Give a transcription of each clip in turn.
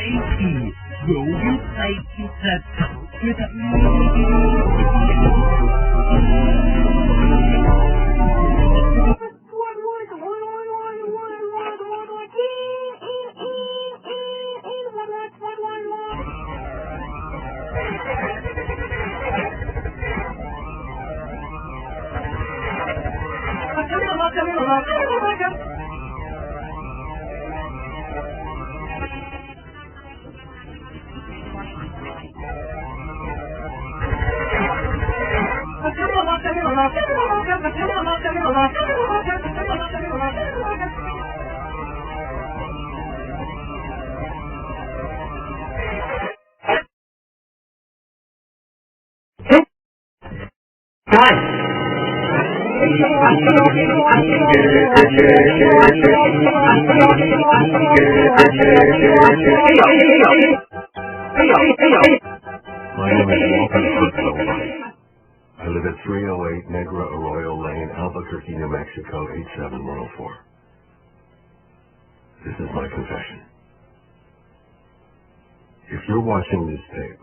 Safety. Rolling safety circle with a I live at 308 Negra Arroyo Lane, Albuquerque, New Mexico, 87104. This is my confession. If you're watching this tape,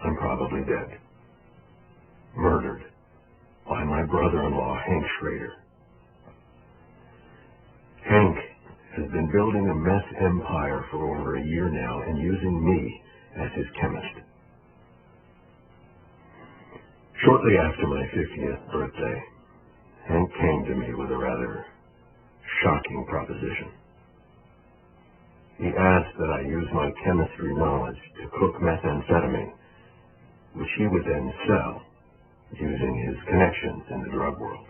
I'm probably dead. Murdered by my brother-in-law, Hank Schrader. Hank has been building a meth empire for over a year now and using me as his chemist. Shortly after my 50th birthday, Hank came to me with a rather shocking proposition. He asked that I use my chemistry knowledge to cook methamphetamine, which he would then sell using his connections in the drug world.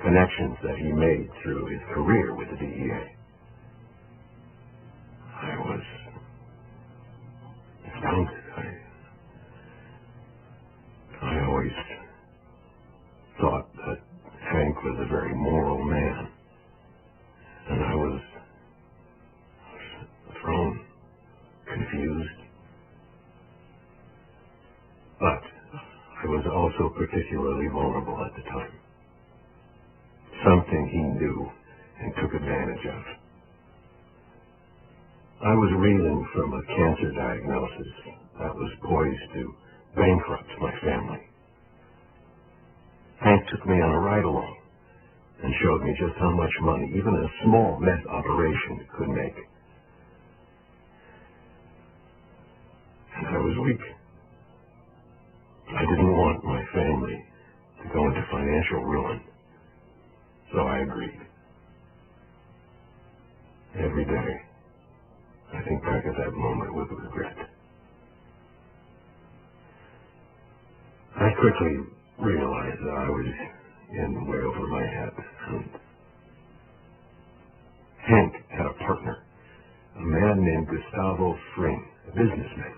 Connections that he made through his career with the DEA. I was astounded. I always thought that Hank was a very moral man, and I was thrown, confused. But I was also particularly vulnerable at the time. Something he knew and took advantage of. I was reeling from a cancer diagnosis that was poised to bankrupt my family. Hank took me on a ride-along and showed me just how much money even a small meth operation could make. And I was weak. I didn't want my family to go into financial ruin, so I agreed. Every day, I think back at that moment with regret. I quickly realized that I was in way over my head. And Hank had a partner, a man named Gustavo Fring, a businessman.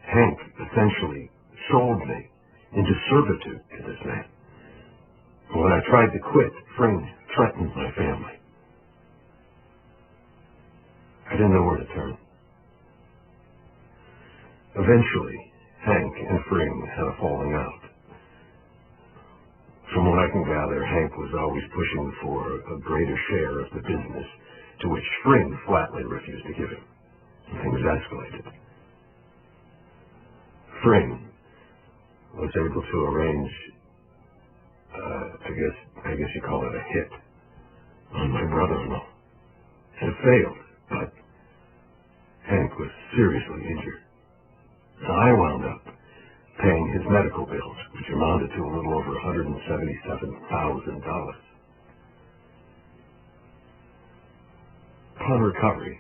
Hank essentially sold me into servitude to this man. When I tried to quit, Fring threatened my family. I didn't know where to turn. Eventually, Hank and Fring had a falling out. From what I can gather, Hank was always pushing for a greater share of the business, to which Fring flatly refused to give him. Things escalated. Fring was able to arrange, I guess you call it a hit, on my brother-in-law. It failed, but Hank was seriously injured. I wound up paying his medical bills, which amounted to a little over $177,000. Upon recovery,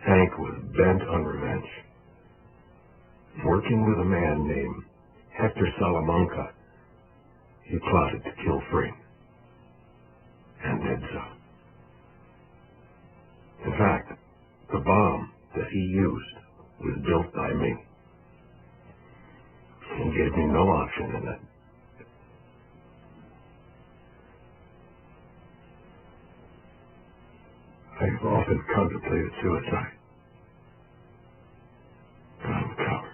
Hank was bent on revenge. Working with a man named Hector Salamanca, he plotted to kill Fring, and did so. In fact, the bomb that he used was built by me. He gave me no option in it. I've often contemplated suicide, but I'm a coward.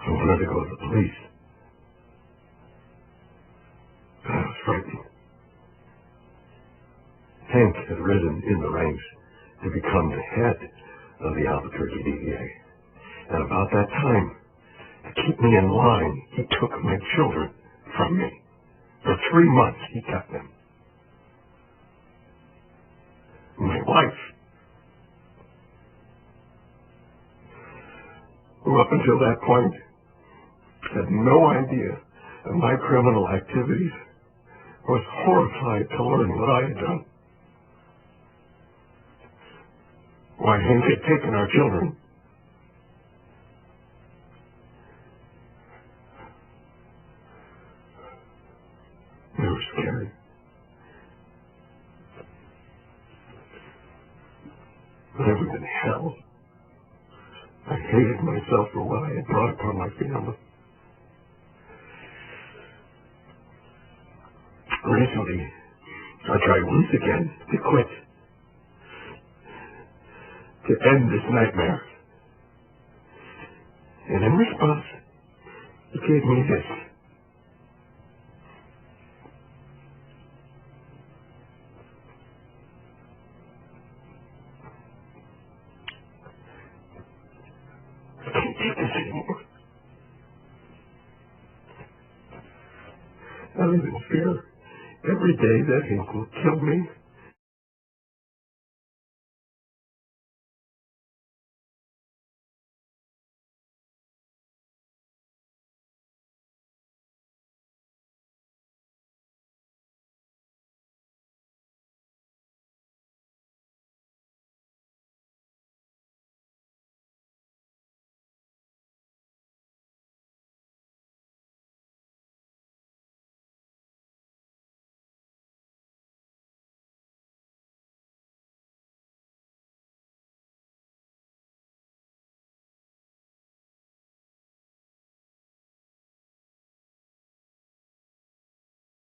I wanted to go to the police, but I was frightened. Hank had risen in the ranks to become the head of the Albuquerque DEA. And about that time, to keep me in line, he took my children from me. For 3 months, he kept them. My wife, who up until that point had no idea of my criminal activities, was horrified to learn what I had done. Why Hank had taken our children. They were scared. I was in hell. I hated myself for what I had brought upon my family. Recently, I tried once again to quit, to end this nightmare. And in response, he gave me this. I can't take this anymore. I live in fear every day that Hank will kill me